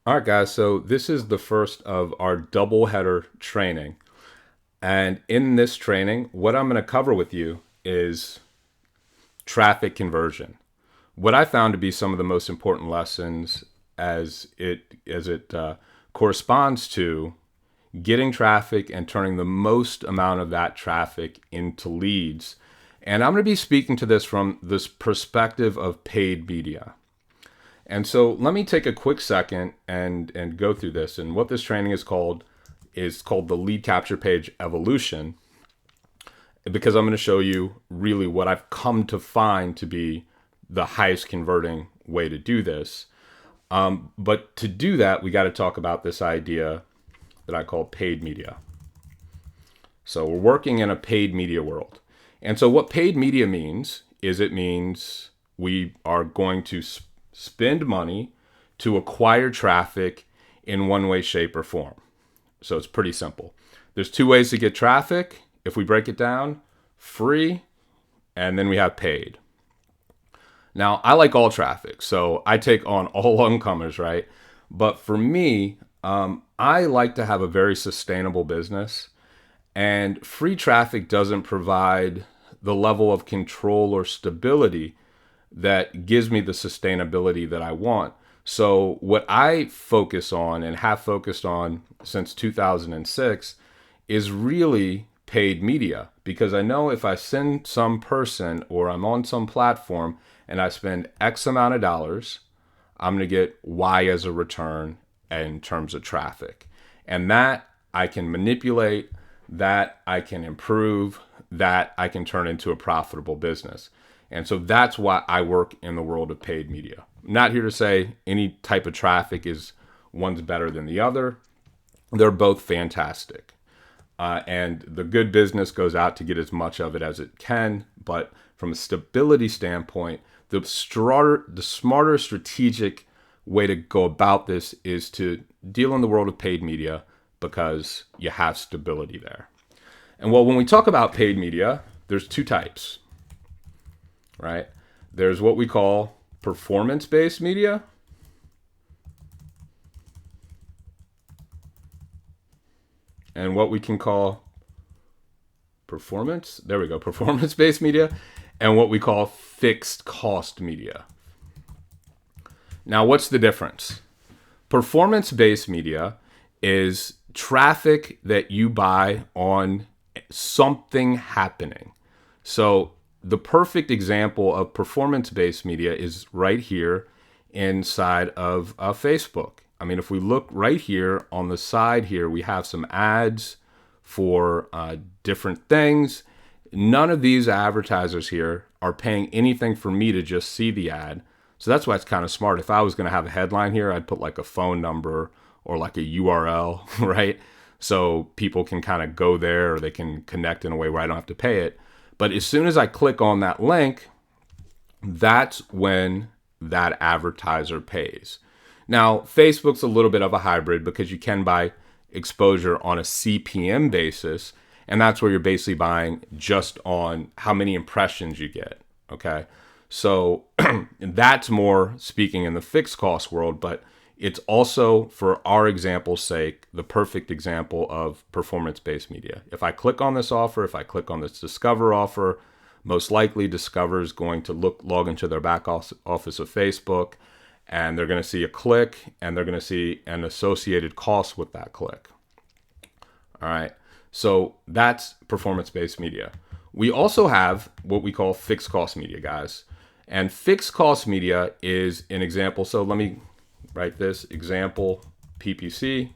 All right, guys. So this is the first of our double header training. And in this training, what I'm going to cover with you is traffic conversion. What I found to be some of the most important lessons as it corresponds to getting traffic and turning the most amount of that traffic into leads. And I'm going to be speaking to this from this perspective of paid media. And so let me take a quick second and go through this. And what this training is called the lead capture page evolution, because I'm going to show you really what I've come to find to be the highest converting way to do this. But to do that, we got to talk about this idea that I call paid media. So we're working in a paid media world. And so what paid media means is it means we are going to spend money to acquire traffic in one way, shape, or form. So it's pretty simple. There's two ways to get traffic. If we break it down, free, and then we have paid. Now, I like all traffic, so I take on all incomers, right? But for me, I like to have a very sustainable business, and free traffic doesn't provide the level of control or stability that gives me the sustainability that I want. So what I focus on and have focused on since 2006 is really paid media, because I know if I send some person or I'm on some platform and I spend X amount of dollars, I'm going to get Y as a return in terms of traffic. And that I can manipulate, that I can improve, that I can turn into a profitable business. And so that's why I work in the world of paid media. I'm not here to say any type of traffic is one's better than the other. They're both fantastic. And the good business goes out to get as much of it as it can. But from a stability standpoint, the smarter strategic way to go about this is to deal in the world of paid media, because you have stability there. And well, when we talk about paid media, there's two types, right? There's what we call performance-based media, and what we can call performance-based media, and what we call fixed cost media. Now, what's the difference? Performance-based media is traffic that you buy on something happening. So the perfect example of performance-based media is right here inside of Facebook. I mean, if we look right here on the side here, we have some ads for different things. None of these advertisers here are paying anything for me to just see the ad. So that's why it's kind of smart. If I was going to have a headline here, I'd put like a phone number or like a URL, right? So people can kind of go there, or they can connect in a way where I don't have to pay it. But as soon as I click on that link, that's when that advertiser pays. Now, Facebook's a little bit of a hybrid, because you can buy exposure on a CPM basis, and that's where you're basically buying just on how many impressions you get, okay? So that's more speaking in the fixed cost world, but it's also, for our example's sake, the perfect example of performance-based media. If I click on this offer, if I click on this Discover offer, most likely Discover is going to log into their back office of Facebook, and they're going to see a click, and they're going to see an associated cost with that click. All right. So that's performance-based media. We also have what we call fixed cost media, guys. And fixed cost media is an example. So let me write this example PPC.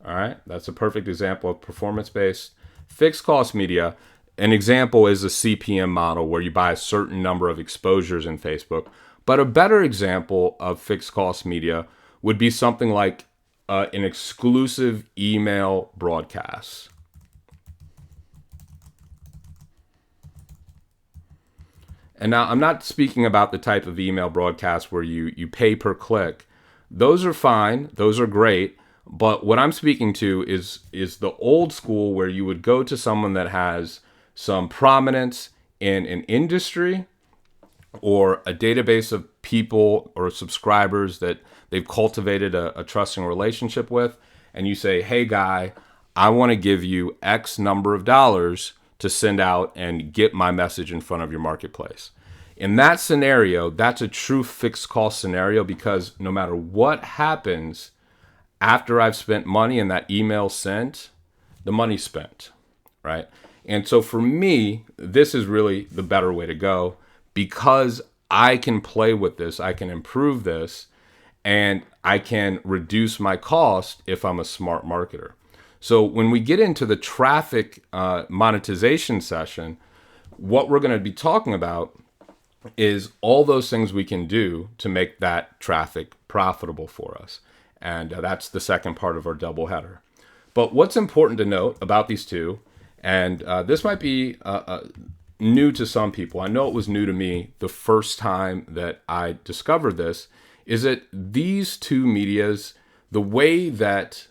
All right, that's a perfect example of performance-based. Fixed cost media, an example is a CPM model where you buy a certain number of exposures in Facebook. But a better example of fixed cost media would be something like an exclusive email broadcast. And now I'm not speaking about the type of email broadcast where you pay per click. Those are fine. Those are great. But what I'm speaking to is the old school, where you would go to someone that has some prominence in an industry or a database of people or subscribers that they've cultivated a trusting relationship with, and you say, hey guy, I want to give you X number of dollars to send out and get my message in front of your marketplace. In that scenario, that's a true fixed cost scenario, because no matter what happens after I've spent money and that email sent, the money's spent, right? And so for me, this is really the better way to go, because I can play with this, I can improve this, and I can reduce my cost if I'm a smart marketer. So when we get into the traffic monetization session, what we're going to be talking about is all those things we can do to make that traffic profitable for us. And that's the second part of our double header. But what's important to note about these two, and this might be new to some people, I know it was new to me the first time that I discovered this, is that these two medias, the way that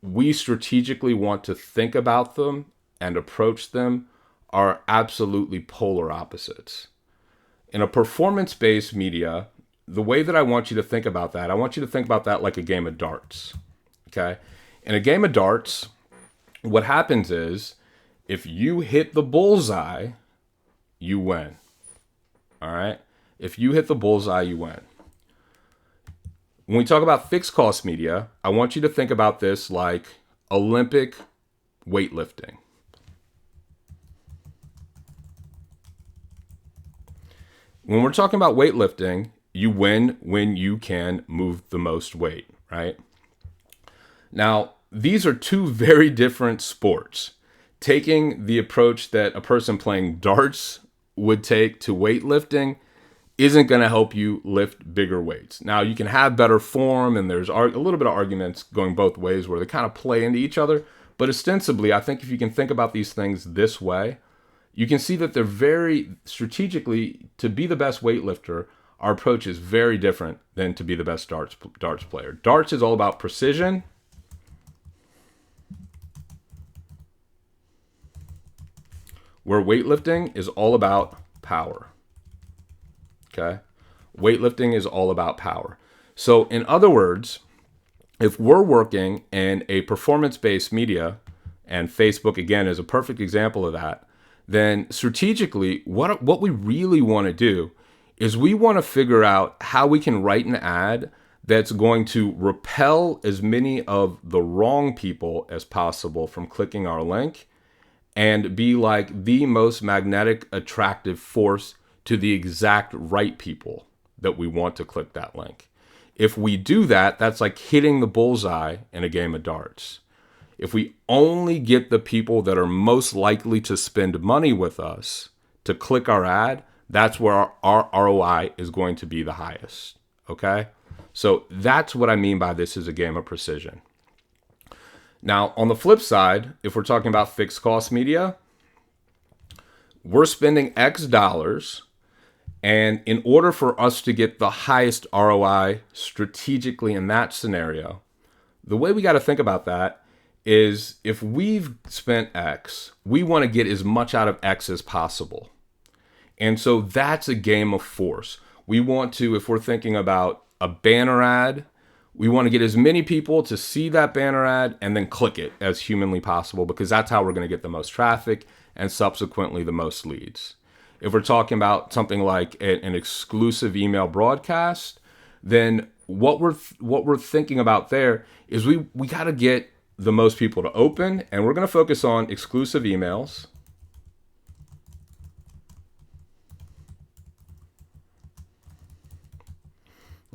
we strategically want to think about them and approach them, are absolutely polar opposites. In a performance-based media, the way that I want you to think about that, I want you to think about that like a game of darts, okay? In a game of darts, what happens is, if you hit the bullseye, you win, all right? If you hit the bullseye, you win. When we talk about fixed cost media, I want you to think about this like Olympic weightlifting. When we're talking about weightlifting, you win when you can move the most weight, right? Now, these are two very different sports. Taking the approach that a person playing darts would take to weightlifting isn't going to help you lift bigger weights. Now, you can have better form, and there's a little bit of arguments going both ways where they kind of play into each other. But ostensibly, I think if you can think about these things this way, you can see that they're very strategically, to be the best weightlifter, our approach is very different than to be the best darts player. Darts is all about precision. Where weightlifting is all about power. Okay? Weightlifting is all about power. So in other words, if we're working in a performance-based media, and Facebook again is a perfect example of that, then strategically, what we really want to do is we want to figure out how we can write an ad that's going to repel as many of the wrong people as possible from clicking our link, and be like the most magnetic, attractive force to the exact right people that we want to click that link. If we do that, that's like hitting the bullseye in a game of darts. If we only get the people that are most likely to spend money with us to click our ad, that's where our ROI is going to be the highest, okay? So that's what I mean by this is a game of precision. Now, on the flip side, if we're talking about fixed cost media, we're spending X dollars, and in order for us to get the highest ROI strategically in that scenario, the way we got to think about that is if we've spent X, we want to get as much out of X as possible. And so that's a game of force. We want to, if we're thinking about a banner ad, we want to get as many people to see that banner ad and then click it as humanly possible, because that's how we're going to get the most traffic and subsequently the most leads. If we're talking about something like an exclusive email broadcast, then what we're thinking about there is we got to get the most people to open, and we're going to focus on exclusive emails.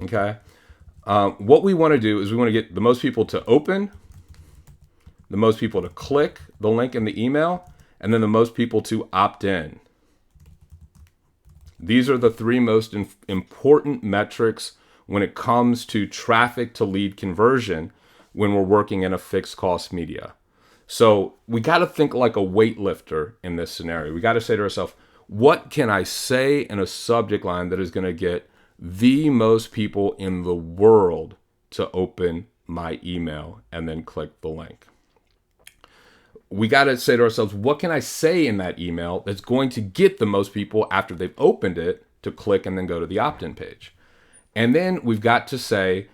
Okay. What we want to do is we want to get the most people to open, the most people to click the link in the email, and then the most people to opt in. These are the three most important metrics when it comes to traffic to lead conversion when we're working in a fixed cost media. So we got to think like a weightlifter in this scenario. We got to say to ourselves, what can I say in a subject line that is going to get the most people in the world to open my email and then click the link? We got to say to ourselves, what can I say in that email that's going to get the most people after they've opened it to click and then go to the opt-in page? And then we've got to say,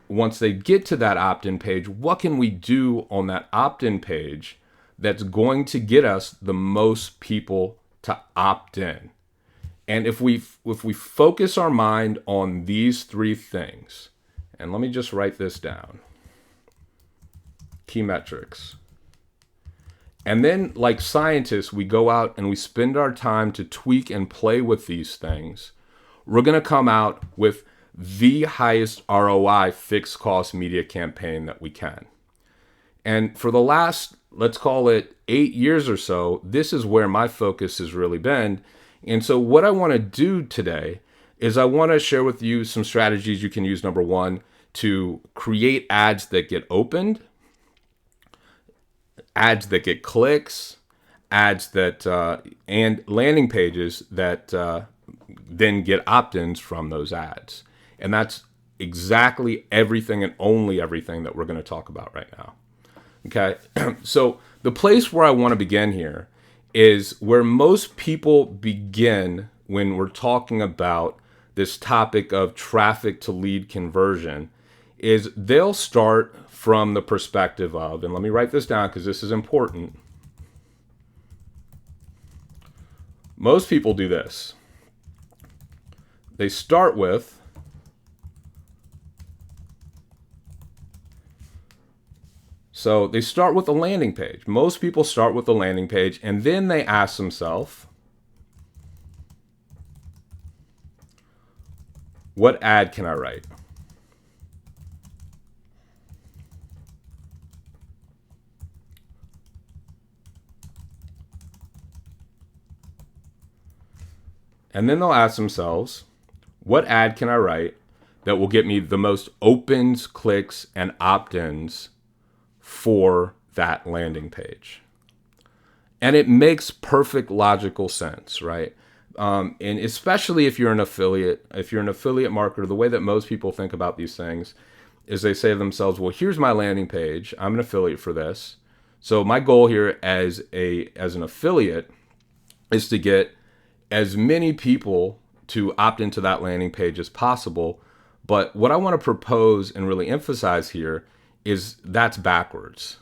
once they get to that opt-in page, what can we do on that opt-in page that's going to get us the most people to opt in? And if we focus our mind on these three things, and let me just write this down. Key metrics. And then, like scientists, we go out and we spend our time to tweak and play with these things. We're going to come out with the highest ROI fixed cost media campaign that we can. And for the last, let's call it 8 years or so, this is where my focus has really been. And so what I want to do today is I want to share with you some strategies you can use. Number one, to create ads that get opened, ads that get clicks, ads that, and landing pages that then get opt-ins from those ads. And that's exactly everything and only everything that we're going to talk about right now. Okay, so the place where I want to begin here is where most people begin when we're talking about this topic of traffic to lead conversion, is they'll start from the perspective of, and let me write this down because this is important. Most people do this. They start with, so they start with a landing page. Most people start with a landing page, and then they ask themselves, what ad can I write? And then they'll ask themselves, what ad can I write that will get me the most opens, clicks, and opt-ins for that landing page? And it makes perfect logical sense, right? And especially if you're an affiliate marketer, the way that most people think about these things is they say to themselves, well, here's my landing page. I'm an affiliate for this. So my goal here as an affiliate is to get as many people to opt into that landing page as possible. But what I want to propose and really emphasize here is that's backwards.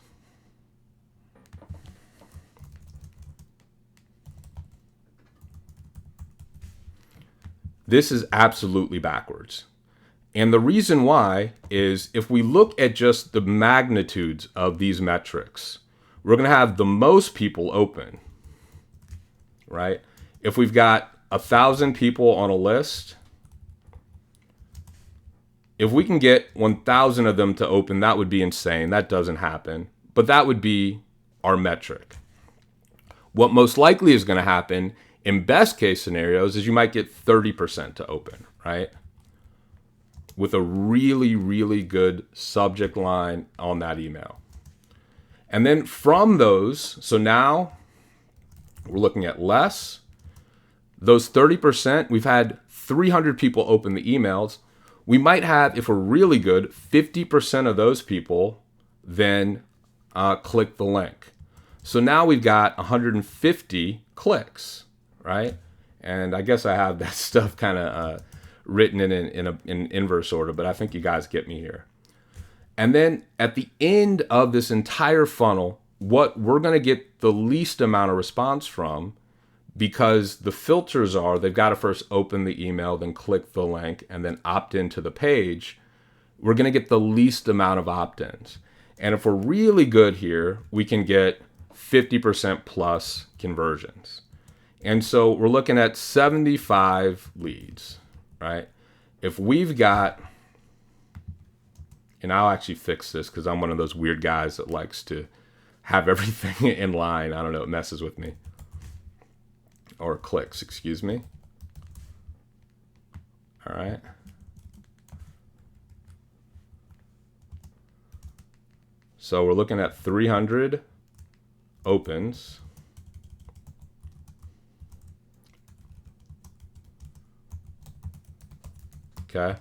This is absolutely backwards. And the reason why is if we look at just the magnitudes of these metrics, we're going to have the most people open, right? If we've got 1,000 people on a list, if we can get 1,000 of them to open, that would be insane. That doesn't happen. But that would be our metric. What most likely is going to happen in best case scenarios is you might get 30% to open, right? With a really, really good subject line on that email. And then from those, so now we're looking at less. Those 30%, we've had 300 people open the emails. We might have, if we're really good, 50% of those people then click the link. So now we've got 150 clicks, right? And I guess I have that stuff kind of written in inverse order, but I think you guys get me here. And then at the end of this entire funnel, what we're going to get the least amount of response from, because the filters are they've got to first open the email, then click the link, and then opt into the page, we're going to get the least amount of opt-ins. And if we're really good here, we can get 50% plus conversions. And so we're looking at 75 leads, right? If we've got, and I'll actually fix this because I'm one of those weird guys that likes to have everything in line. I don't know, it messes with me. Or clicks, excuse me. All right. So we're looking at 300 opens. Okay.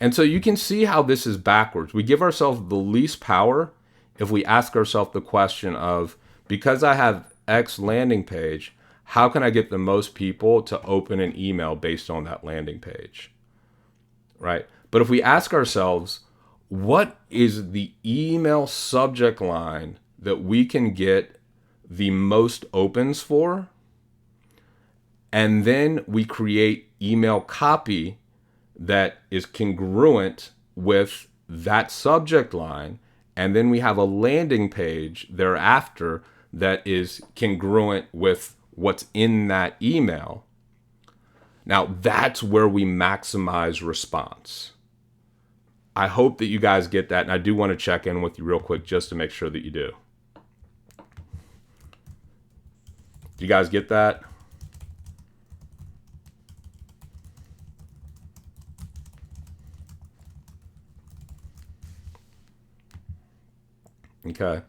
And so you can see how this is backwards. We give ourselves the least power if we ask ourselves the question of, because I have X landing page, how can I get the most people to open an email based on that landing page? right? But if we ask ourselves, what is the email subject line that we can get the most opens for? And then we create email copy that is congruent with that subject line. And then we have a landing page thereafter that is congruent with what's in that email. Now, that's where we maximize response. I hope that you guys get that. And I do want to check in with you real quick just to make sure that you do. Do you guys get that? Okay.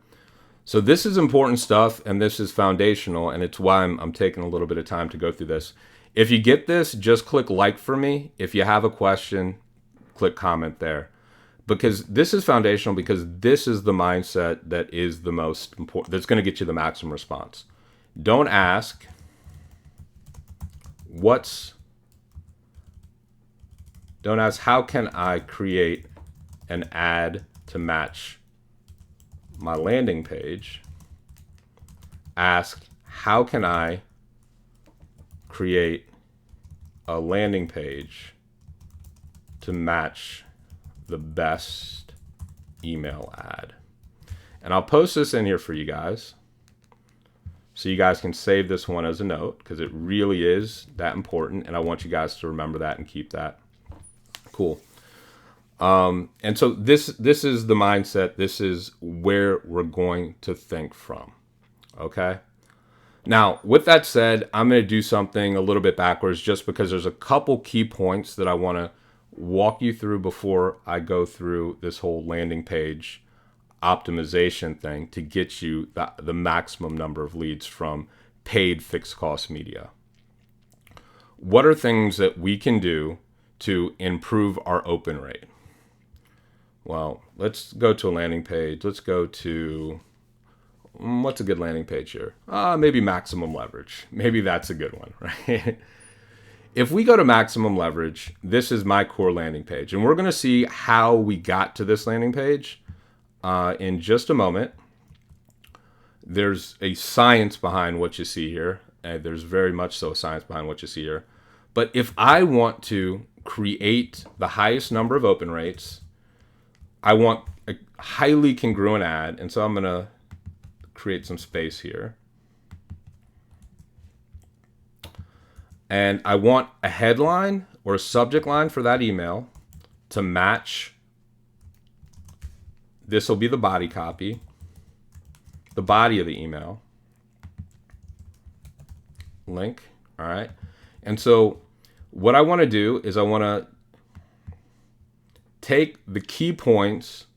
So this is important stuff, and this is foundational, and it's why I'm taking a little bit of time to go through this. If you get this, just click like for me. If you have a question, click comment there. Because this is foundational, because this is the mindset that is the most important, that's going to get you the maximum response. Don't ask, how can I create an ad to match my landing page? Ask, how can I create a landing page to match the best email ad? And I'll post this in here for you guys so you guys can save this one as a note, because it really is that important, and I want you guys to remember that and keep that. Cool. And so this is the mindset. This is where we're going to think from. Okay. Now, with that said, I'm going to do something a little bit backwards, just because there's a couple key points that I want to walk you through before I go through this whole landing page optimization thing to get you the maximum number of leads from paid fixed cost media. What are things that we can do to improve our open rate? Well, let's go to a landing page. Let's go to, what's a good landing page here? Maybe maximum leverage. Maybe that's a good one, right? If we go to maximum leverage, this is my core landing page. And we're going to see how we got to this landing page in just a moment. There's a science behind what you see here. There's very much so a science behind what you see here. But if I want to create the highest number of open rates, I want a highly congruent ad. And so I'm going to create some space here. And I want a headline or a subject line for that email to match. This will be the body copy, the body of the email. Link. All right. And so what I want to do is I want to take the key points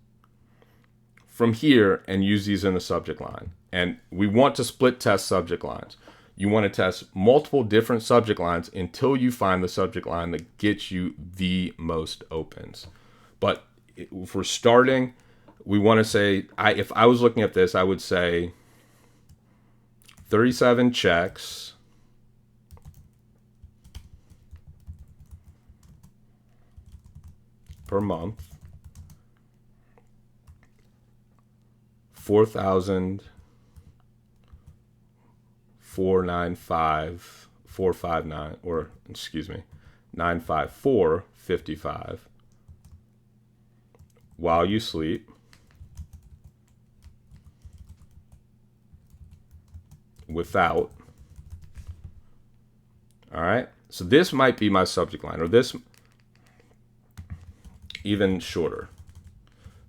from here and use these in the subject line. And we want to split test subject lines. You want to test multiple different subject lines until you find the subject line that gets you the most opens. But if we're starting, we want to say, if I was looking at this, I would say 37 checks per month, 4,495,459, or excuse me, 954.55 while you sleep, without. All right. So this might be my subject line, or this even shorter.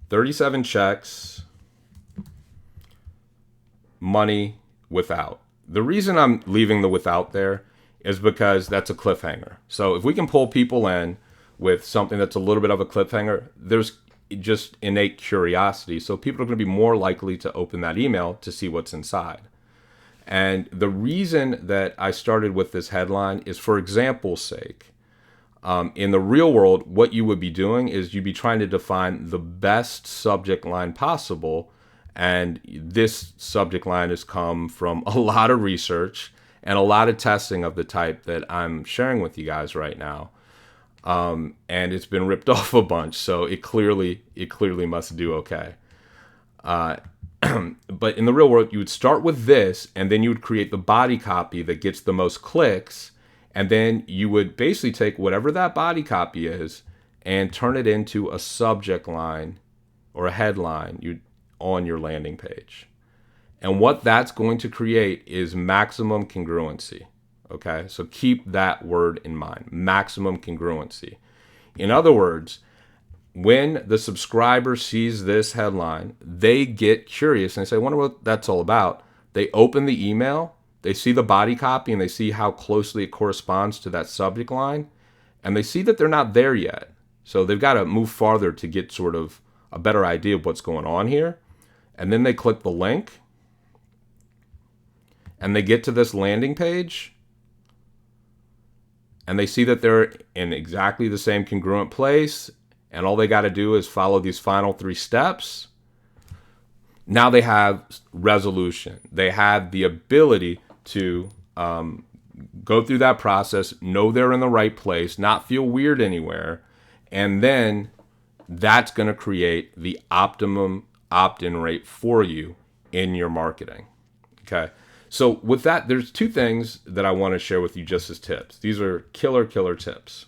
37 checks, money without. The reason I'm leaving the without there is because that's a cliffhanger. So if we can pull people in with something that's a little bit of a cliffhanger, there's just innate curiosity. So people are going to be more likely to open that email to see what's inside. And the reason that I started with this headline is for example's sake. In the real world, what you would be doing is you'd be trying to define the best subject line possible. And this subject line has come from a lot of research and a lot of testing of the type that I'm sharing with you guys right now. and it's been ripped off a bunch. So it clearly must do okay. But in the real world, you would start with this, and then you would create the body copy that gets the most clicks, and then you would basically take whatever that body copy is and turn it into a subject line or a headline on your landing page. And what that's going to create is maximum congruency. Okay, so keep that word in mind, maximum congruency. In other words, when the subscriber sees this headline, they get curious and they say, I wonder what that's all about. They open the email, they see the body copy, and they see how closely it corresponds to that subject line, and they see that they're not there yet. So they've got to move farther to get sort of a better idea of what's going on here. And then they click the link, and they get to this landing page, and they see that they're in exactly the same congruent place, and all they got to do is follow these final 3 steps. Now they have resolution. They have the ability to go through that process, know they're in the right place, not feel weird anywhere, and then that's going to create the optimum opt-in rate for you in your marketing. Okay. So with that, there's 2 things that I want to share with you just as tips. These are killer tips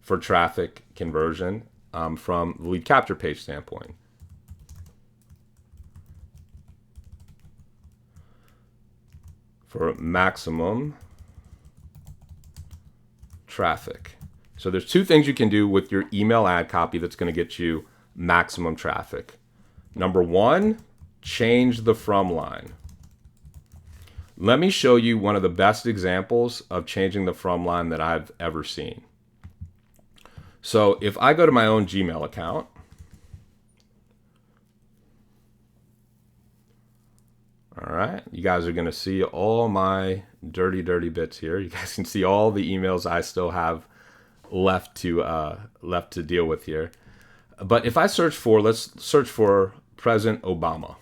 for traffic conversion from the lead capture page standpoint. For maximum traffic. So there's 2 things you can do with your email ad copy that's going to get you maximum traffic. Number 1, change the from line. Let me show you one of the best examples of changing the from line that I've ever seen. So if I go to my own Gmail account, all right, you guys are going to see all my dirty bits here. You guys can see all the emails I still have left to deal with here. But if I let's search for President Obama.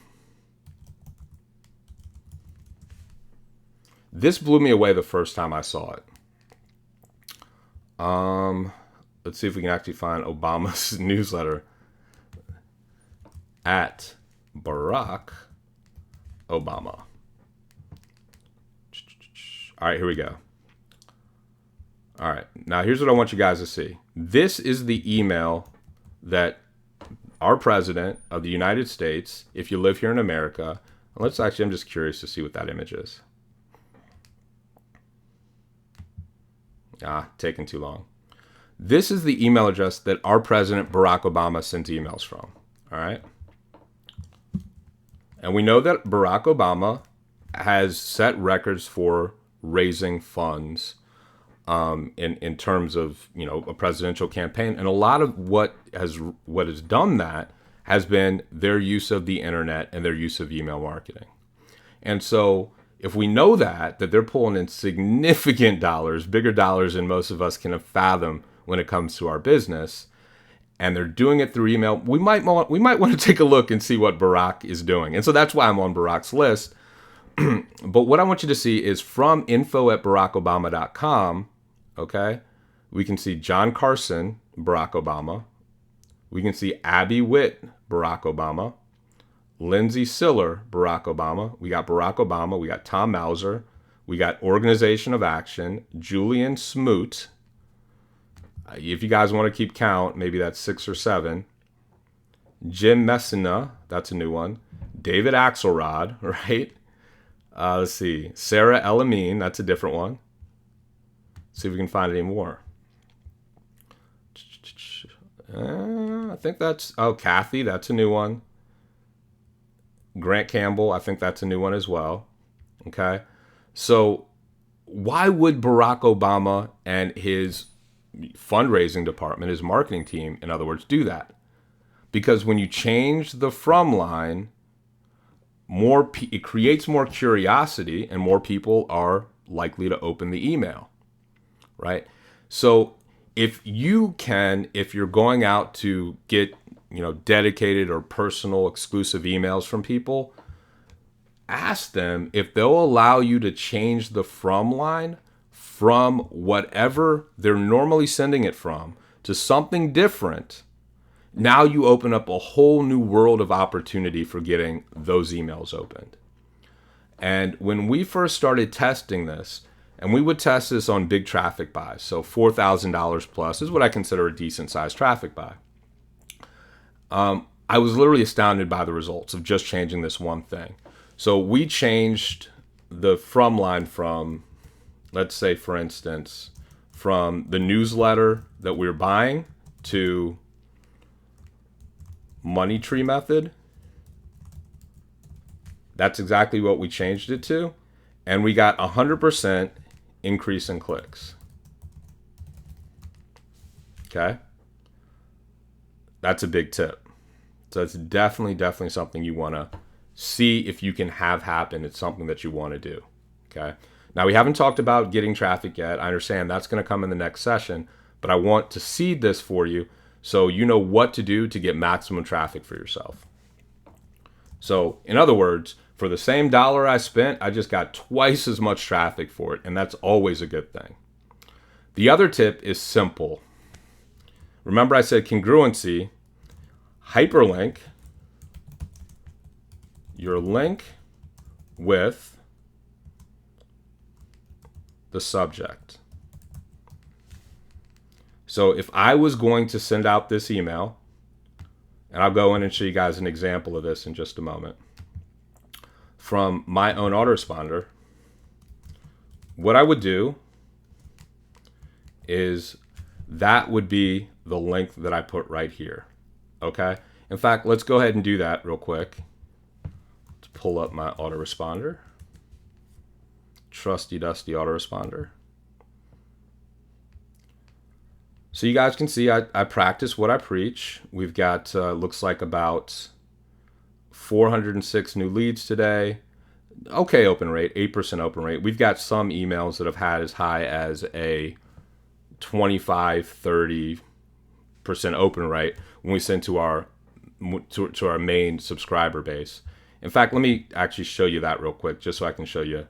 This blew me away the first time I saw it. Let's see if we can actually find Obama's newsletter at Barack Obama. All right, here we go. All right, now here's what I want you guys to see. This is the email that our president of the United States, if you live here in America, I'm just curious to see what that image is. Taking too long. This is the email address that our president, Barack Obama, sent emails from. All right. And we know that Barack Obama has set records for raising funds in terms of, a presidential campaign. And a lot of what has done that has been their use of the internet and their use of email marketing. And so if we know that they're pulling in significant dollars, bigger dollars than most of us can fathom when it comes to our business, and they're doing it through email, we might want to take a look and see what Barack is doing. And so that's why I'm on Barack's list. But what I want you to see is from info@barackobama.com, okay, we can see John Carson, Barack Obama. We can see Abby Witt, Barack Obama. Lindsay Siller, Barack Obama. We got Barack Obama. We got Tom Mauser. We got Organization of Action, Julian Smoot. If you guys want to keep count, maybe that's 6 or 7. Jim Messina, that's a new one. David Axelrod, right? Let's see. Sarah Elamine, that's a different one. See if we can find any more. I think Kathy, that's a new one. Grant Campbell, I think that's a new one as well. Okay. So why would Barack Obama and his fundraising department, his marketing team, in other words, do that? Because when you change the from line, it creates more curiosity and more people are likely to open the email, right? So if you're going out to get, dedicated or personal exclusive emails from people, ask them if they'll allow you to change the from line from whatever they're normally sending it from to something different, now you open up a whole new world of opportunity for getting those emails opened. And when we first started testing this, and we would test this on big traffic buys, so $4,000 plus is what I consider a decent sized traffic buy. I was literally astounded by the results of just changing this one thing. So we changed the from line from, let's say, for instance, from the newsletter that we were buying to money tree method. That's exactly what we changed it to. And we got 100% increase in clicks. Okay. That's a big tip. So it's definitely something you want to see if you can have happen. It's something that you want to do. Okay. Now, we haven't talked about getting traffic yet. I understand that's going to come in the next session, but I want to seed this for you so you know what to do to get maximum traffic for yourself. So in other words, for the same dollar I spent, I just got twice as much traffic for it, and that's always a good thing. The other tip is simple. Remember I said congruency, hyperlink your link with the subject. So if I was going to send out this email, and I'll go in and show you guys an example of this in just a moment, from my own autoresponder, what I would do is that would be the link that I put right here. Okay? In fact, let's go ahead and do that real quick. Let's pull up my autoresponder. Trusty dusty autoresponder. So you guys can see I practice what I preach. We've got, looks like about 406 new leads today. Okay open rate, 8% open rate. We've got some emails that have had as high as a 25-30% open rate when we send to our main subscriber base. In fact, let me actually show you that real quick just so I can show you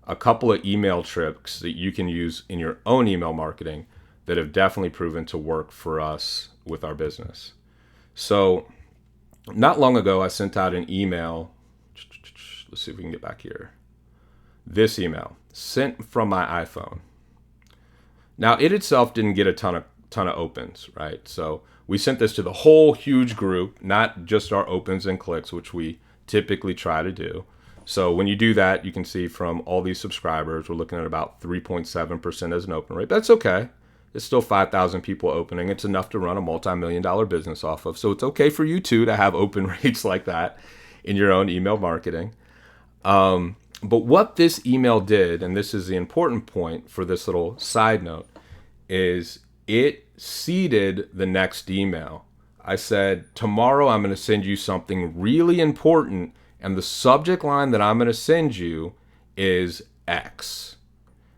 a couple of email tricks that you can use in your own email marketing that have definitely proven to work for us with our business. So not long ago, I sent out an email. Let's see if we can get back here. This email sent from my iPhone. Now it itself didn't get a ton of opens, right? So we sent this to the whole huge group, not just our opens and clicks, which we typically try to do. So when you do that, you can see from all these subscribers, we're looking at about 3.7% as an open rate. That's okay. It's still 5,000 people opening. It's enough to run a multi-million-dollar business off of. So it's okay for you too to have open rates like that in your own email marketing. But what this email did, and this is the important point for this little side note, is it seeded the next email. I said, tomorrow I'm going to send you something really important, and the subject line that I'm going to send you is X.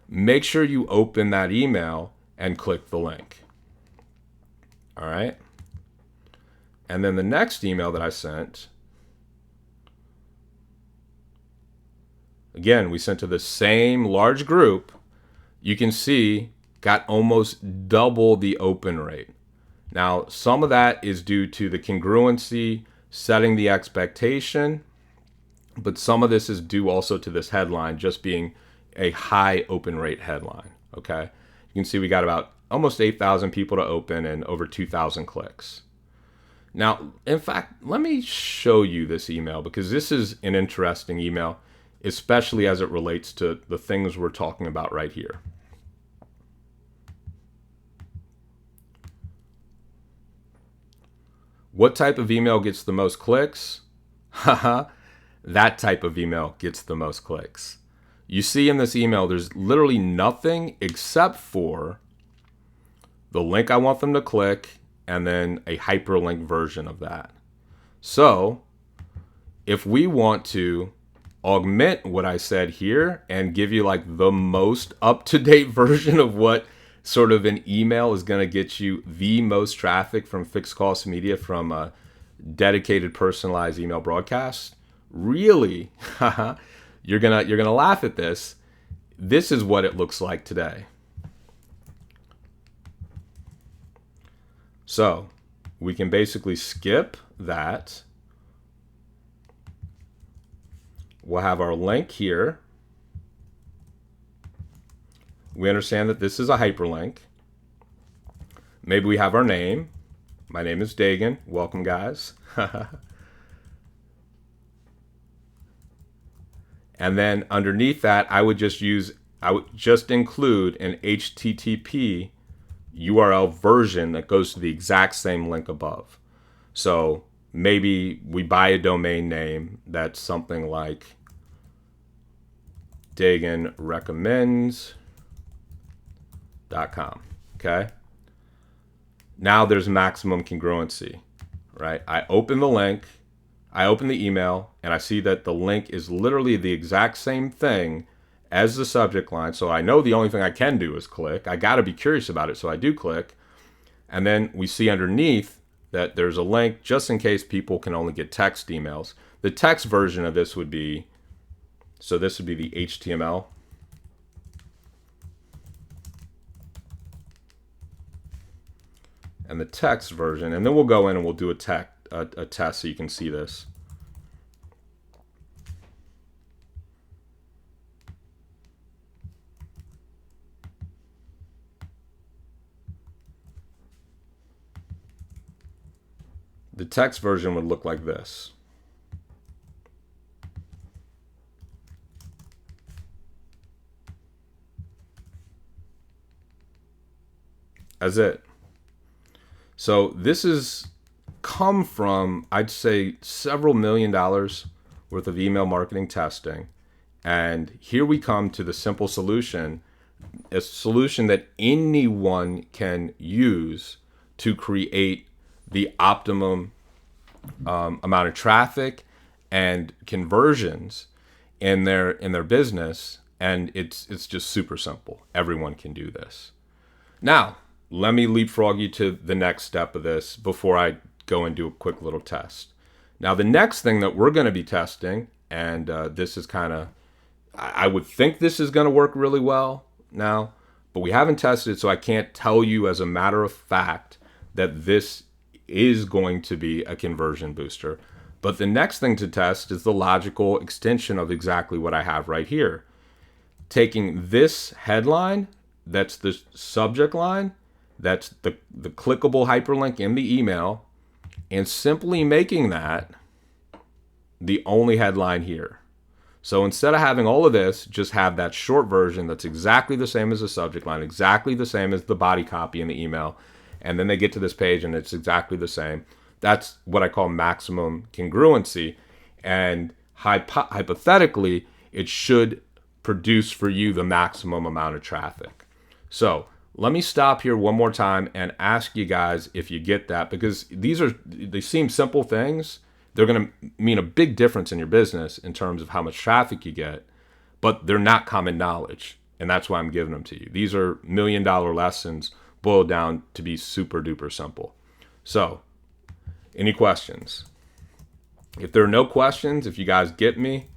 Make sure you open that email and click the link. All right. And then the next email that I sent, again, we sent to the same large group. You can see got almost double the open rate. Now, some of that is due to the congruency, setting the expectation, but some of this is due also to this headline just being a high open rate headline. Okay. You can see we got about almost 8,000 people to open and over 2,000 clicks. Now, in fact, let me show you this email because this is an interesting email, especially as it relates to the things we're talking about right here. What type of email gets the most clicks? Haha, that type of email gets the most clicks. You see in this email, there's literally nothing except for the link I want them to click and then a hyperlink version of that. So if we want to augment what I said here and give you like the most up-to-date version of what sort of an email is going to get you the most traffic from fixed cost media from a dedicated personalized email broadcast, really, you're gonna laugh at this. this is what it looks like today. So we can basically skip that. We'll have our link here. We understand that this is a hyperlink. Maybe we have our name. My name is Deagan. Welcome, guys. And then underneath that, I would just include an HTTP URL version that goes to the exact same link above. So maybe we buy a domain name that's something like DaganRecommends.com. Okay. Now there's maximum congruency, right? I open the link, I open the email, and I see that the link is literally the exact same thing as the subject line. So I know the only thing I can do is click. I got to be curious about it, so I do click. And then we see underneath that there's a link just in case people can only get text emails. The text version of this would be, so this would be the HTML. And the text version, and then we'll go in and we'll do a test so you can see this. The text version would look like this. That's it. So this is come from, I'd say, several $1 million worth of email marketing testing. And here we come to the simple solution, a solution that anyone can use to create the optimum amount of traffic and conversions in their business. And it's just super simple. Everyone can do this. Now, let me leapfrog you to the next step of this before I go and do a quick little test. Now, the next thing that we're going to be testing, and this is kind of, I would think this is going to work really well now, but we haven't tested it, so I can't tell you as a matter of fact that this is going to be a conversion booster. But the next thing to test is the logical extension of exactly what I have right here. Taking this headline, that's the subject line, that's the clickable hyperlink in the email, and simply making that the only headline here. So instead of having all of this, just have that short version that's exactly the same as the subject line, exactly the same as the body copy in the email, and then they get to this page and it's exactly the same. That's what I call maximum congruency. And hypothetically, it should produce for you the maximum amount of traffic. So let me stop here one more time and ask you guys if you get that, because they seem simple things. They're going to mean a big difference in your business in terms of how much traffic you get, but they're not common knowledge. And that's why I'm giving them to you. These are $1 million lessons boiled down to be super duper simple. So, any questions? If there are no questions, if you guys get me,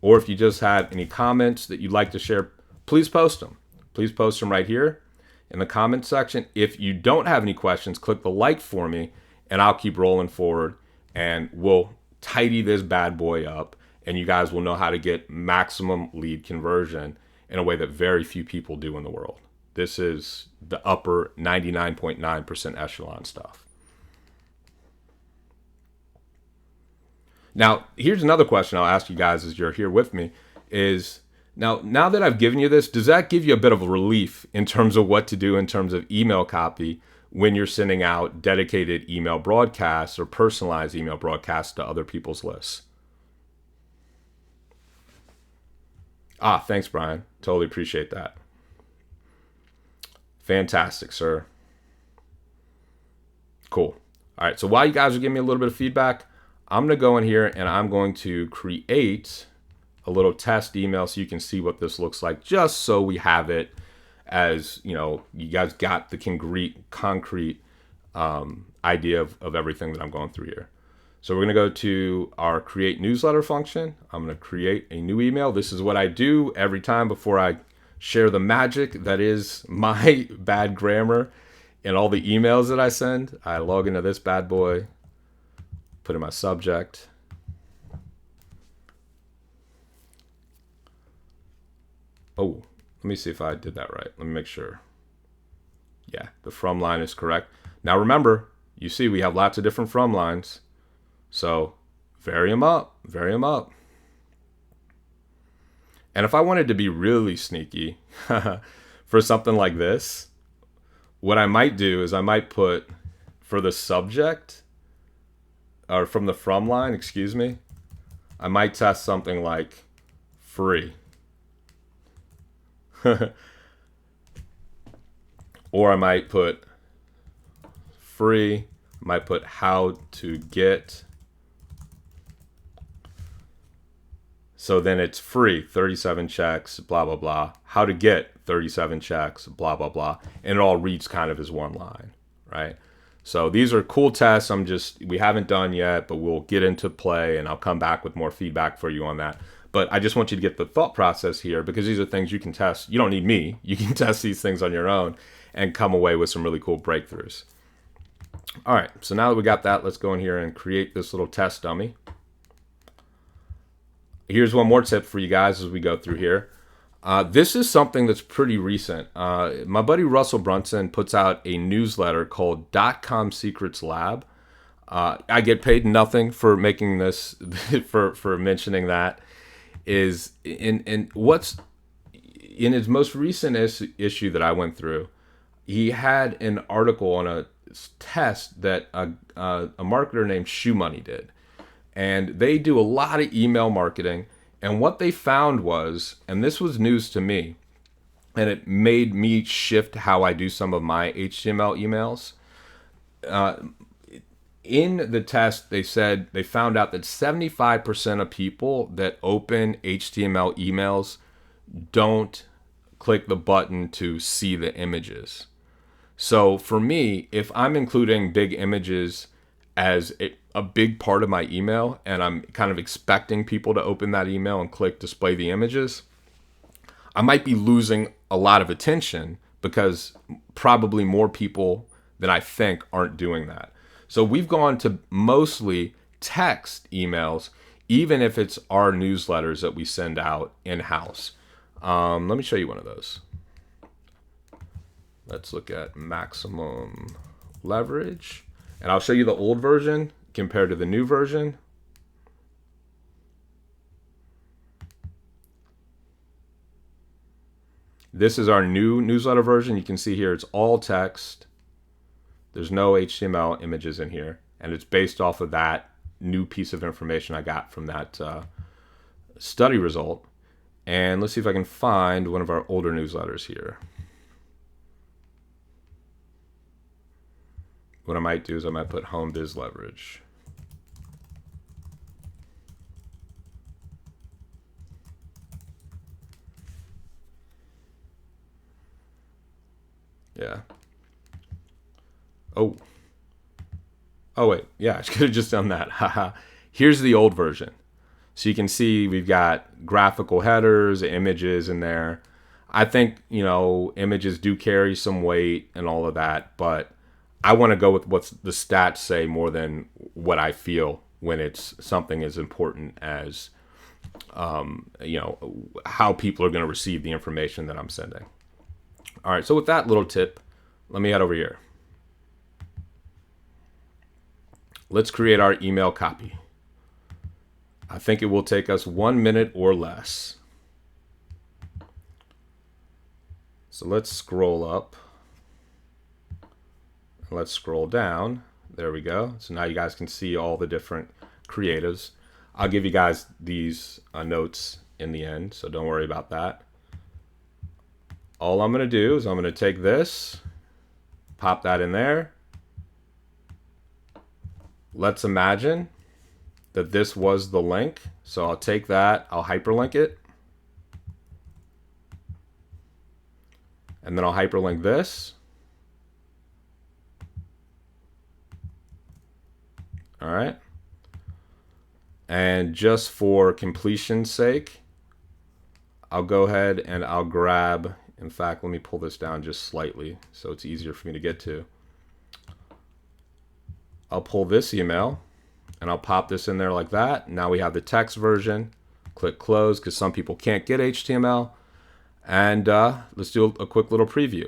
or if you just have any comments that you'd like to share, please post them. Please post them right here in the comment section. If you don't have any questions, click the like for me, and I'll keep rolling forward, and we'll tidy this bad boy up, and you guys will know how to get maximum lead conversion in a way that very few people do in the world. This is the upper 99.9% echelon stuff. Now, here's another question I'll ask you guys as you're here with me is, now that I've given you this, does that give you a bit of a relief in terms of what to do in terms of email copy when you're sending out dedicated email broadcasts or personalized email broadcasts to other people's lists? Thanks, Brian. Totally appreciate that. Fantastic, sir. Cool. All right, so while you guys are giving me a little bit of feedback, I'm going to go in here and I'm going to create a little test email so you can see what this looks like, just so we have it as, you guys got the concrete idea of everything that I'm going through here. So we're going to go to our create newsletter function. I'm going to create a new email. This is what I do every time before I share the magic that is my bad grammar in all the emails that I send. I log into this bad boy, put in my subject. Oh, let me see if I did that right. Let me make sure. Yeah, the from line is correct. Now remember, you see we have lots of different from lines. So vary them up, vary them up. And if I wanted to be really sneaky for something like this, what I might do is I might put for the subject, or from the from line, excuse me, I might test something like free. Or I might put free, I might put how to get. So then it's free, 37 checks, blah, blah, blah. How to get 37 checks, blah, blah, blah. And it all reads kind of as one line, right? So these are cool tests we haven't done yet, but we'll get into play and I'll come back with more feedback for you on that. But I just want you to get the thought process here because these are things you can test. You don't need me. You can test these things on your own and come away with some really cool breakthroughs. All right, so now that we got that, let's go in here and create this little test dummy. Here's one more tip for you guys as we go through here. This is something that's pretty recent. My buddy Russell Brunson puts out a newsletter called .com Secrets Lab. I get paid nothing for making this, for mentioning that. Is in what's in his most recent issue that I went through, he had an article on a test that a marketer named Shoe Money did. And they do a lot of email marketing. And what they found was, and this was news to me, and it made me shift how I do some of my HTML emails. In the test, they said they found out that 75% of people that open HTML emails don't click the button to see the images. So for me, if I'm including big images as a big part of my email and I'm kind of expecting people to open that email and click display the images, I might be losing a lot of attention because probably more people than I think aren't doing that. So we've gone to mostly text emails, even if it's our newsletters that we send out in-house. Let me show you one of those. Let's look at maximum leverage. And I'll show you the old version compared to the new version. This is our new newsletter version. You can see here it's all text. There's no HTML images in here. And it's based off of that new piece of information I got from that study result. And let's see if I can find one of our older newsletters here. What I might do is I might put home biz leverage. Yeah. Oh, wait. Yeah, I could have just done that. Haha. Here's the old version. So you can see we've got graphical headers, images in there. I think, images do carry some weight and all of that, but I want to go with what the stats say more than what I feel when it's something as important as, how people are going to receive the information that I'm sending. All right, so with that little tip, let me head over here. Let's create our email copy. I think it will take us 1 minute or less. So let's scroll up. Let's scroll down. There we go. So now you guys can see all the different creatives. I'll give you guys these notes in the end, so don't worry about that. All I'm going to do is I'm going to take this, pop that in there. Let's imagine that this was the link. So I'll take that, I'll hyperlink it. And then I'll hyperlink this. All right. And just for completion's sake, I'll go ahead and I'll grab, in fact, let me pull this down just slightly so it's easier for me to get to. I'll pull this email and I'll pop this in there like that. Now we have the text version. Click close because some people can't get HTML. And let's do a quick little preview.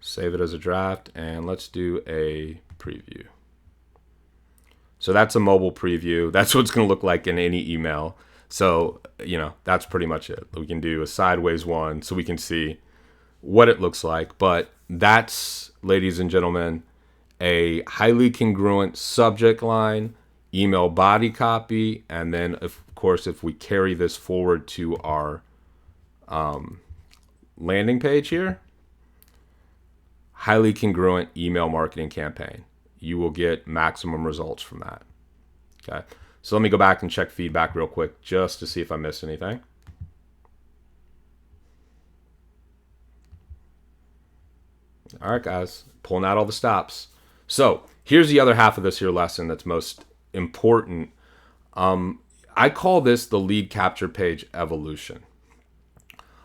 Save it as a draft and let's do a preview. So that's a mobile preview. That's what it's going to look like in any email. So, that's pretty much it. We can do a sideways one so we can see what it looks like. But that's, ladies and gentlemen, a highly congruent subject line, email body copy, and then, of course, if we carry this forward to our landing page here, highly congruent email marketing campaign. You will get maximum results from that. Okay. So let me go back and check feedback real quick just to see if I missed anything. All right, guys, pulling out all the stops. So here's the other half of this here lesson that's most important. I call this the lead capture page evolution.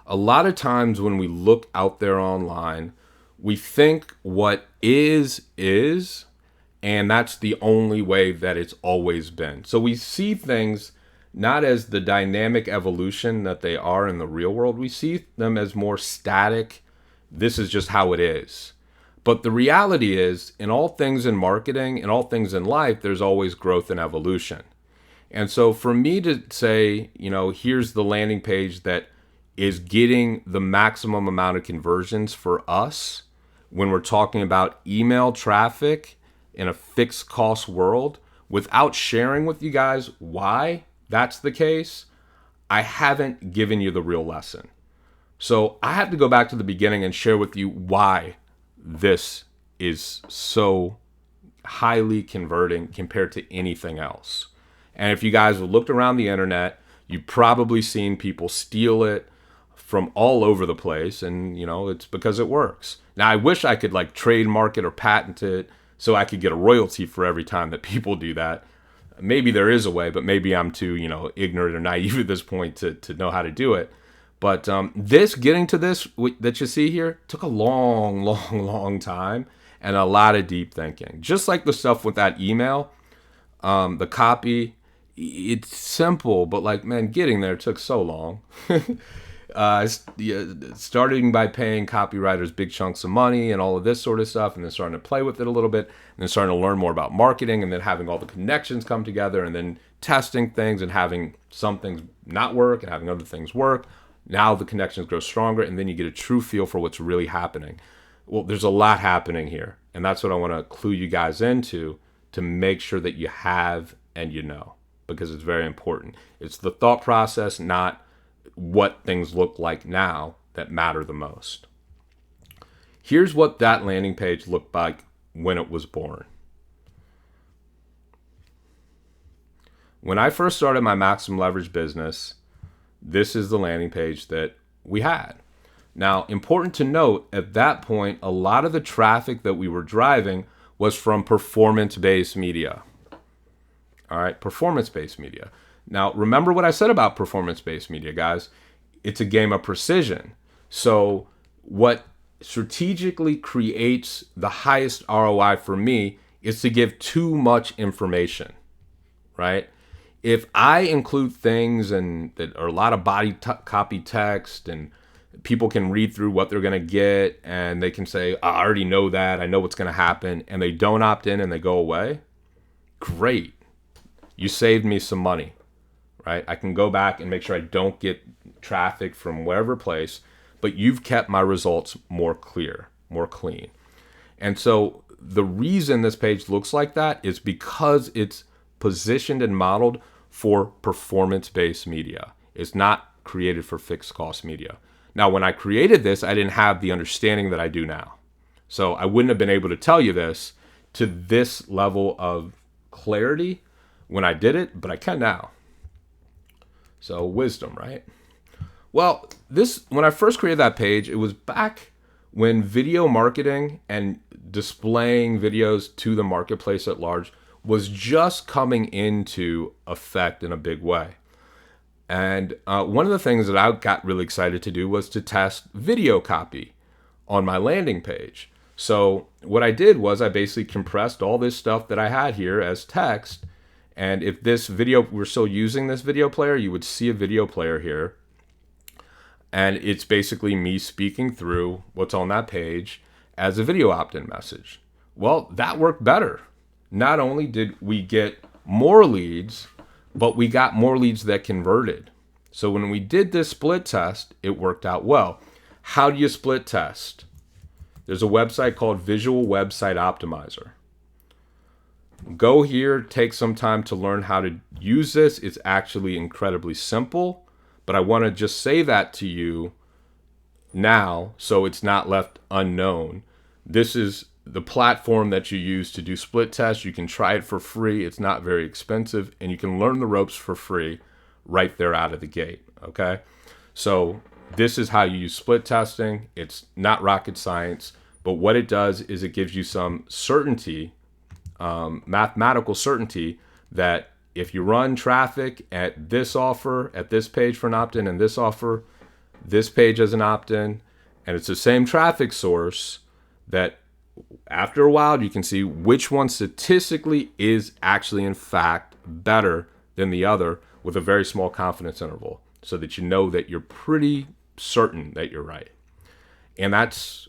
A lot of times when we look out there online, we think what is, and that's the only way that it's always been. So we see things not as the dynamic evolution that they are in the real world. We see them as more static. This is just how it is. But the reality is, in all things in marketing, in all things in life, there's always growth and evolution. And so for me to say, here's the landing page that is getting the maximum amount of conversions for us when we're talking about email traffic in a fixed cost world, without sharing with you guys why that's the case, I haven't given you the real lesson. So I have to go back to the beginning and share with you why this is so highly converting compared to anything else. And if you guys have looked around the internet, you've probably seen people steal it from all over the place, and it's because it works. Now I wish I could trademark it or patent it so I could get a royalty for every time that people do that. Maybe there is a way, but maybe I'm too ignorant or naive at this point to know how to do it. But getting to this that you see here took a long time and a lot of deep thinking. Just like the stuff with that email, the copy, it's simple, but getting there took so long. Starting by paying copywriters big chunks of money and all of this sort of stuff, and then starting to play with it a little bit, and then starting to learn more about marketing, and then having all the connections come together, and then testing things and having some things not work and having other things work. Now the connections grow stronger, and then you get a true feel for what's really happening. Well, there's a lot happening here, and that's what I want to clue you guys into to make sure that you have and because it's very important. It's the thought process, not what things look like now, that matter the most. Here's what that landing page looked like when it was born. When I first started my maximum leverage business, this is the landing page that we had. Now, important to note, at that point, a lot of the traffic that we were driving was from performance-based media. All right, performance-based media. Now, remember what I said about performance-based media, guys. It's a game of precision. So what strategically creates the highest ROI for me is to give too much information, right? If I include things and that are a lot of copy text and people can read through what they're going to get and they can say, I already know that, I know what's going to happen, and they don't opt in and they go away, great. You saved me some money. Right? I can go back and make sure I don't get traffic from wherever place, but you've kept my results more clear, more clean. And so the reason this page looks like that is because it's positioned and modeled for performance-based media. It's not created for fixed cost media. Now, when I created this, I didn't have the understanding that I do now. So I wouldn't have been able to tell you this to this level of clarity when I did it, but I can now. So wisdom, right? Well, when I first created that page, it was back when video marketing and displaying videos to the marketplace at large was just coming into effect in a big way. And one of the things that I got really excited to do was to test video copy on my landing page. So what I did was I basically compressed all this stuff that I had here as text. And if this video, we're still using this video player, you would see a video player here. And it's basically me speaking through what's on that page as a video opt-in message. Well, that worked better. Not only did we get more leads, but we got more leads that converted. So when we did this split test, it worked out well. How do you split test? There's a website called Visual Website Optimizer. Go here, take some time to learn how to use this. It's actually incredibly simple, but I want to just say that to you now so it's not left unknown. This is the platform that you use to do split tests. You can try it for free. It's not very expensive, and you can learn the ropes for free right there out of the gate, okay? So this is how you use split testing. It's not rocket science, but what it does is it gives you some certainty, mathematical certainty, that if you run traffic at this offer, at this page for an opt-in, and this offer, this page as an opt-in, and it's the same traffic source, that after a while you can see which one statistically is actually in fact better than the other with a very small confidence interval, so that you know that you're pretty certain that you're right. And that's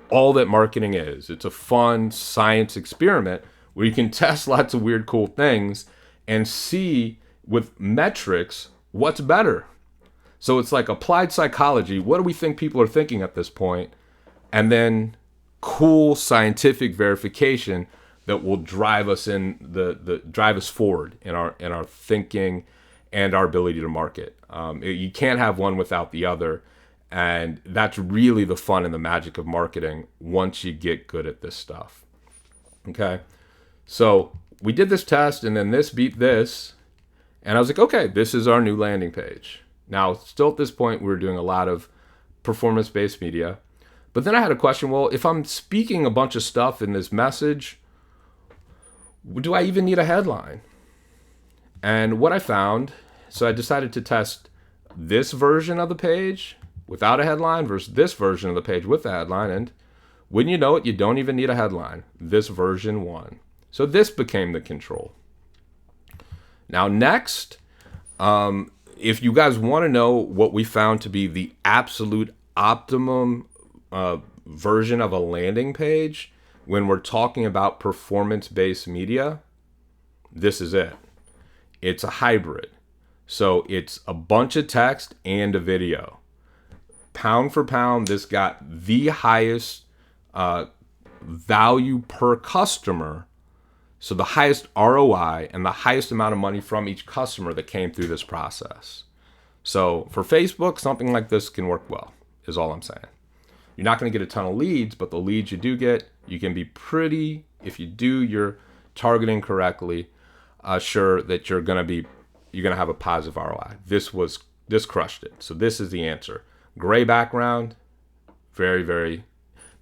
all that marketing is. It's a fun science experiment where you can test lots of weird, cool things and see with metrics what's better. So it's like applied psychology. What do we think people are thinking at this point? And then cool scientific verification that will drive us drive us forward in our thinking and our ability to market. You can't have one without the other, and that's really the fun and the magic of marketing once you get good at this stuff. Okay, so we did this test, and then this beat this, and I was like, okay, this is our new landing page. Now, still at this point, we were doing a lot of performance-based media. But then I had a question, well, if I'm speaking a bunch of stuff in this message, do I even need a headline? And what I found, so I decided to test this version of the page without a headline versus this version of the page with a headline. And wouldn't you know it, you don't even need a headline. This version won. So this became the control. Now next, if you guys want to know what we found to be the absolute optimum version of a landing page when we're talking about performance-based media, this is it. It's a hybrid. So it's a bunch of text and a video. Pound for pound, this got the highest value per customer. So the highest ROI and the highest amount of money from each customer that came through this process. So for Facebook, something like this can work well, is all I'm saying. You're not going to get a ton of leads, but the leads you do get, you can be pretty, if you do your targeting correctly, sure that you're going to have a positive ROI. This crushed it. So this is the answer. Gray background, very, very,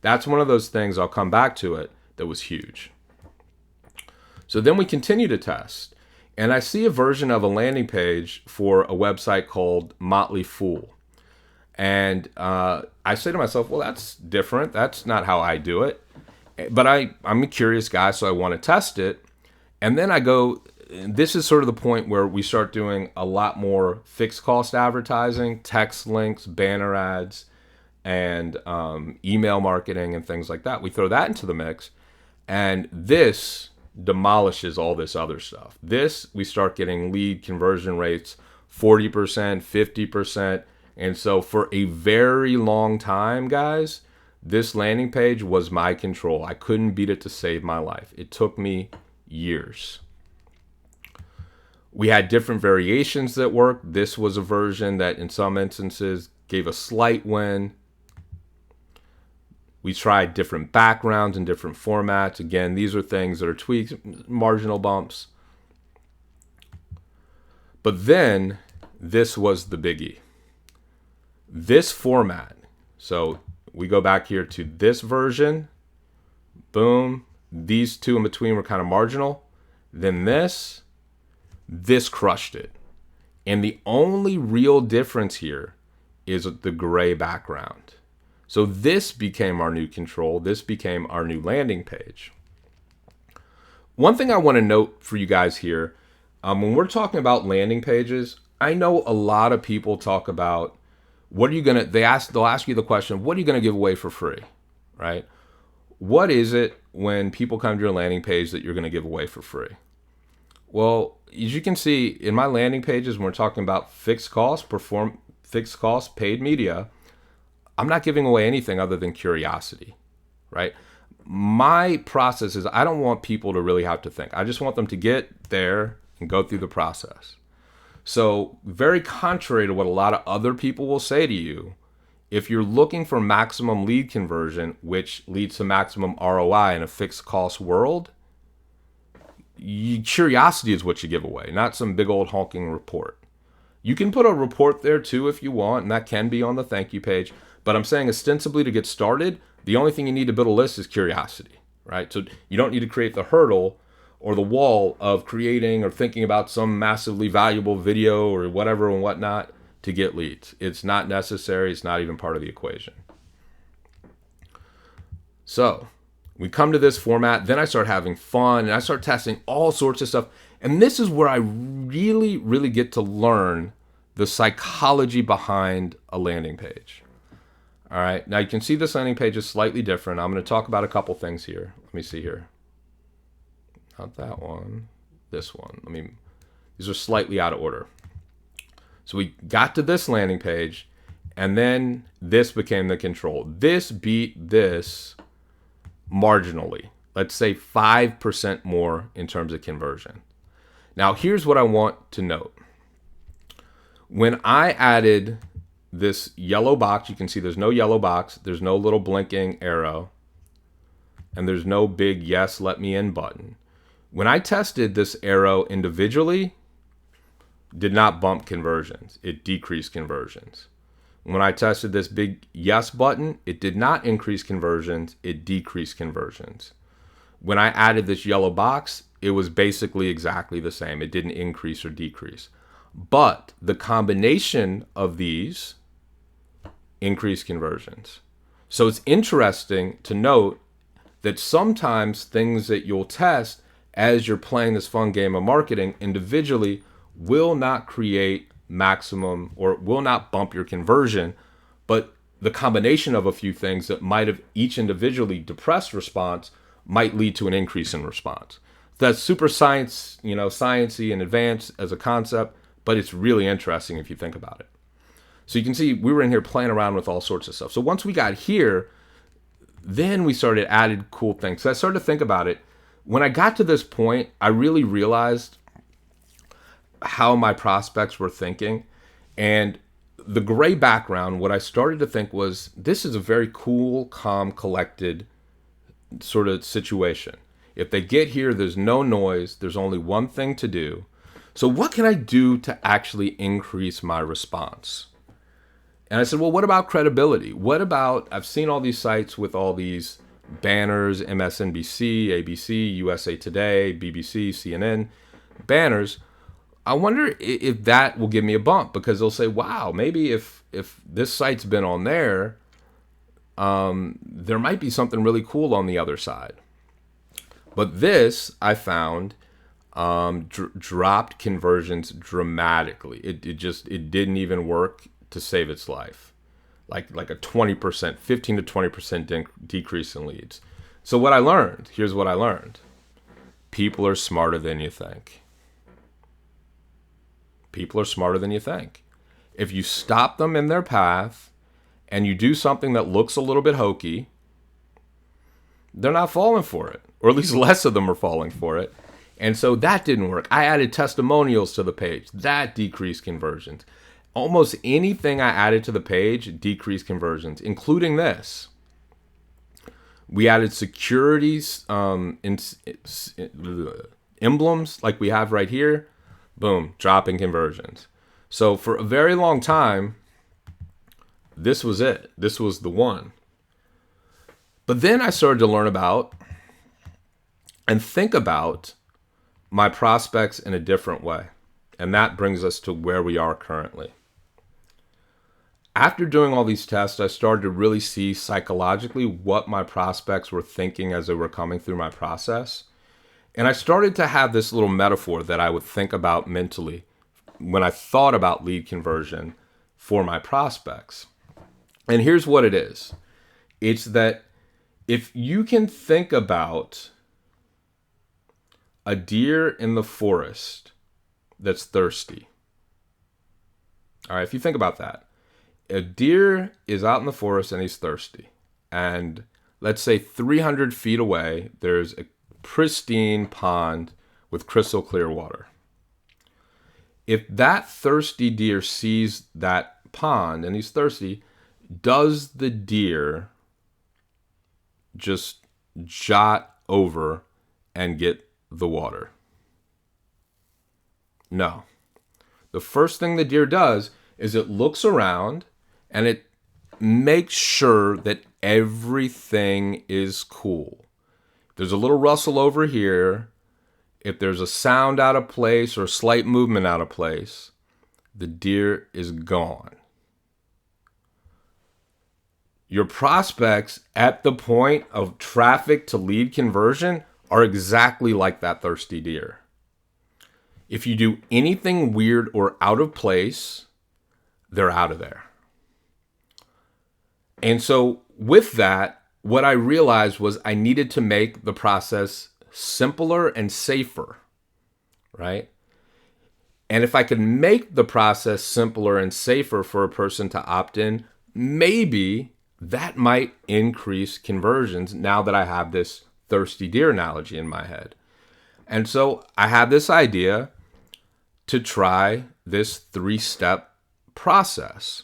that's one of those things, I'll come back to it, that was huge. So then we continue to test, and I see a version of a landing page for a website called Motley Fool. And I say to myself, well, that's different. That's not how I do it. But I'm a curious guy, so I want to test it. And then I go, this is sort of the point where we start doing a lot more fixed cost advertising, text links, banner ads, and email marketing and things like that. We throw that into the mix, and this demolishes all this other stuff. This, we start getting lead conversion rates 40%, 50%. And so for a very long time, guys, this landing page was my control. I couldn't beat it to save my life. It took me years. We had different variations that worked. This was a version that in some instances gave a slight win. We tried different backgrounds and different formats. Again, these are things that are tweaks, marginal bumps. But then this was the biggie. This format, so we go back here to this version, boom, these two in between were kind of marginal, then this crushed it. And the only real difference here is the gray background. So this became our new control. This became our new landing page. One thing I want to note for you guys here, when we're talking about landing pages, I know a lot of people talk about what are you gonna. They'll ask you the question, what are you gonna give away for free, right? What is it when people come to your landing page that you're gonna give away for free? Well, as you can see in my landing pages, when we're talking about fixed cost, paid media, I'm not giving away anything other than curiosity, right? My process is I don't want people to really have to think. I just want them to get there and go through the process. So very contrary to what a lot of other people will say to you, if you're looking for maximum lead conversion, which leads to maximum ROI in a fixed cost world, curiosity is what you give away, not some big old honking report. You can put a report there too if you want, and that can be on the thank you page. But I'm saying ostensibly to get started, the only thing you need to build a list is curiosity, right? So you don't need to create the hurdle or the wall of creating or thinking about some massively valuable video or whatever and whatnot to get leads. It's not necessary. It's not even part of the equation. So we come to this format, then I start having fun and I start testing all sorts of stuff. And this is where I really, really get to learn the psychology behind a landing page. All right, now you can see this landing page is slightly different. I'm going to talk about a couple things here. Let me see here. Not that one, this one. These are slightly out of order. So we got to this landing page, and then this became the control. This beat this marginally. Let's say 5% more in terms of conversion. Now, here's what I want to note. When I added this yellow box, you can see there's no yellow box, there's no little blinking arrow, and there's no big yes, let me in button. When I tested this arrow individually, did not bump conversions. It decreased conversions. When I tested this big yes button, it did not increase conversions. It decreased conversions. When I added this yellow box, it was basically exactly the same. It didn't increase or decrease. But the combination of these increased conversions. So it's interesting to note that sometimes things that you'll test as you're playing this fun game of marketing individually will not create maximum or will not bump your conversion, but the combination of a few things that might have each individually depressed response might lead to an increase in response. That's super science, sciencey and advanced as a concept, but it's really interesting if you think about it. So you can see we were in here playing around with all sorts of stuff. So once we got here, then we started adding cool things. So I started to think about it. When I got to this point, I really realized how my prospects were thinking. And the gray background, what I started to think was, this is a very cool, calm, collected sort of situation. If they get here, there's no noise. There's only one thing to do. So what can I do to actually increase my response? And I said, well, what about credibility? What about, I've seen all these sites with all these banners, MSNBC, ABC, USA Today, BBC, CNN, banners. I wonder if that will give me a bump, because they'll say, wow, maybe if this site's been on there, there might be something really cool on the other side. But this, I found, dropped conversions dramatically. It didn't even work to save its life. Like a 20%, 15 to 20% decrease in leads. So what I learned, here's what I learned. People are smarter than you think. People are smarter than you think. If you stop them in their path and you do something that looks a little bit hokey, they're not falling for it, or at least less of them are falling for it. And so that didn't work. I added testimonials to the page. That decreased conversions. Almost anything I added to the page decreased conversions, including this. We added securities, emblems like we have right here. Boom, dropping conversions. So for a very long time, this was it. This was the one. But then I started to learn about and think about my prospects in a different way. And that brings us to where we are currently. After doing all these tests, I started to really see psychologically what my prospects were thinking as they were coming through my process. And I started to have this little metaphor that I would think about mentally when I thought about lead conversion for my prospects. And here's what it is. It's that if you can think about a deer in the forest that's thirsty. All right, if you think about that. A deer is out in the forest and he's thirsty. And let's say 300 feet away, there's a pristine pond with crystal clear water. If that thirsty deer sees that pond and he's thirsty, does the deer just jot over and get the water? No. The first thing the deer does is it looks around and it makes sure that everything is cool. If there's a little rustle over here, if there's a sound out of place or slight movement out of place, the deer is gone. Your prospects at the point of traffic to lead conversion are exactly like that thirsty deer. If you do anything weird or out of place, they're out of there. And so with that, what I realized was I needed to make the process simpler and safer, right? And if I could make the process simpler and safer for a person to opt in, maybe that might increase conversions now that I have this thirsty deer analogy in my head. And so I had this idea to try this 3-step process.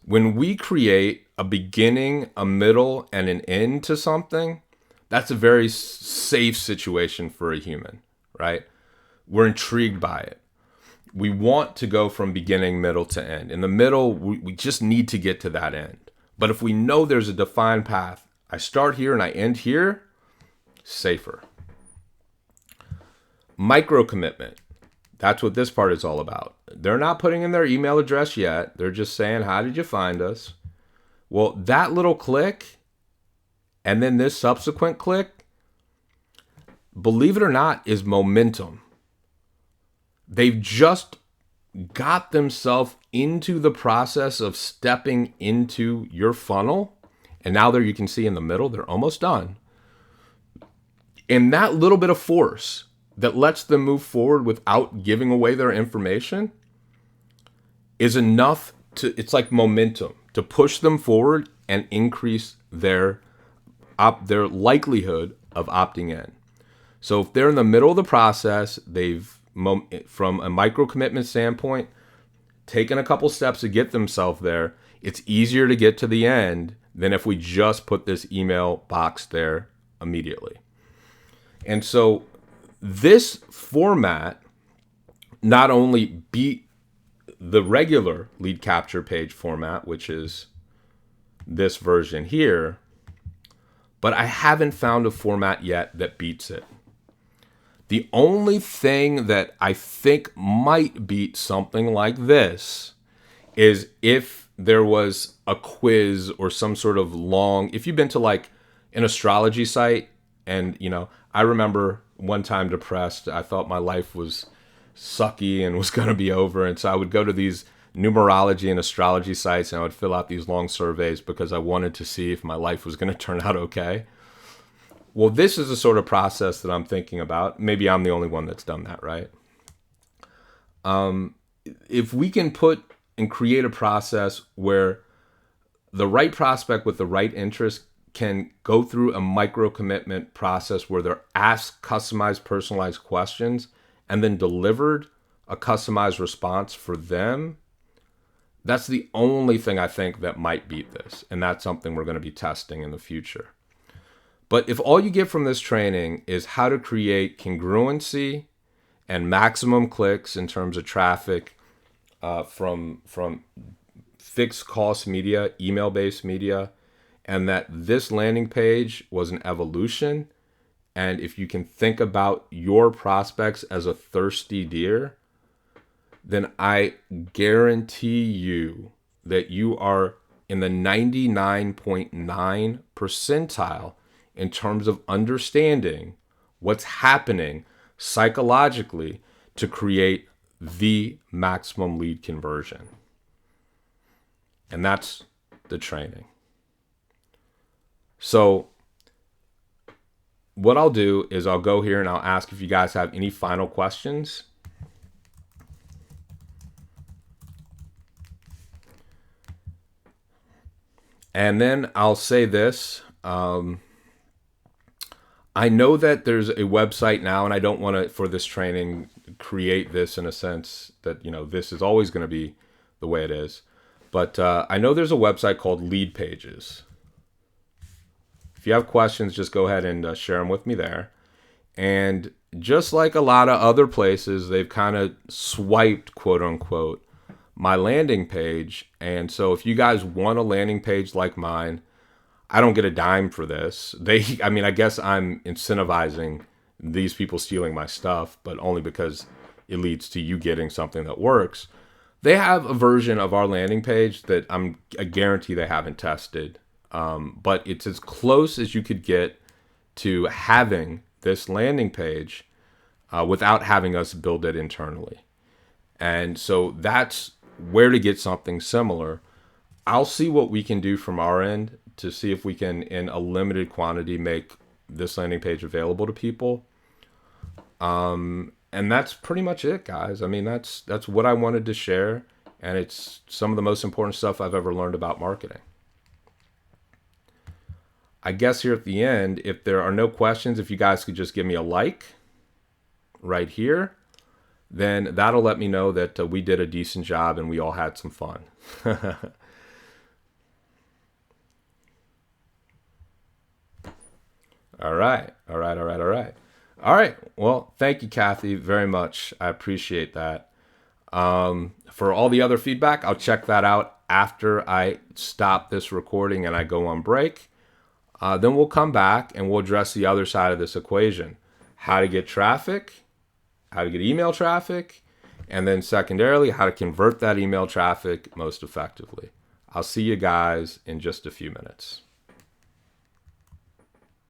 When we create a beginning, a middle, and an end to something, that's a very safe situation for a human, right? We're intrigued by it. We want to go from beginning, middle to end. In the middle, we just need to get to that end. But if we know there's a defined path, I start here and I end here, safer. Micro commitment. That's what this part is all about. They're not putting in their email address yet. They're just saying, how did you find us? Well, that little click and then this subsequent click, believe it or not, is momentum. They've just got themselves into the process of stepping into your funnel. And now there you can see in the middle, they're almost done. And that little bit of force that lets them move forward without giving away their information is enough to, it's like momentum, to push them forward and increase their likelihood of opting in. So if they're in the middle of the process, they've, from a micro commitment standpoint, taken a couple steps to get themselves there, it's easier to get to the end than if we just put this email box there immediately. And so this format not only beat the regular lead capture page format, which is this version here, but I haven't found a format yet that beats it. The only thing that I think might beat something like this is if there was a quiz or some sort of long, if you've been to like an astrology site and, I remember one time depressed, I thought my life was sucky and was going to be over. And so I would go to these numerology and astrology sites and I would fill out these long surveys because I wanted to see if my life was going to turn out okay. Well, this is the sort of process that I'm thinking about. Maybe I'm the only one that's done that, right? If we can put and create a process where the right prospect with the right interest can go through a micro commitment process where they're asked customized, personalized questions and then delivered a customized response for them, that's the only thing I think that might beat this. And that's something we're going to be testing in the future. But if all you get from this training is how to create congruency and maximum clicks in terms of traffic from fixed cost media, email-based media, and that this landing page was an evolution. And if you can think about your prospects as a thirsty deer, then I guarantee you that you are in the 99.9 percentile in terms of understanding what's happening psychologically to create the maximum lead conversion. And that's the training. So what I'll do is I'll go here and I'll ask if you guys have any final questions. And then I'll say this. I know that there's a website now, and I don't want to, for this training, create this in a sense that, this is always going to be the way it is. But I know there's a website called Lead Pages. If you have questions, just go ahead and share them with me there. And just like a lot of other places, they've kind of swiped, quote unquote, my landing page. And so if you guys want a landing page like mine, I don't get a dime for this. I guess I'm incentivizing these people stealing my stuff, but only because it leads to you getting something that works. They have a version of our landing page that I guarantee they haven't tested. But it's as close as you could get to having this landing page without having us build it internally. And so that's where to get something similar. I'll see what we can do from our end to see if we can, in a limited quantity, make this landing page available to people. And that's pretty much it, guys. I mean, that's what I wanted to share. And it's some of the most important stuff I've ever learned about marketing. I guess here at the end, if there are no questions, if you guys could just give me a like right here, then that'll let me know that we did a decent job and we all had some fun. All right. Well, thank you, Kathy, very much. I appreciate that. For all the other feedback, I'll check that out after I stop this recording and I go on break. Then we'll come back and we'll address the other side of this equation. How to get traffic, how to get email traffic, and then secondarily, how to convert that email traffic most effectively. I'll see you guys in just a few minutes.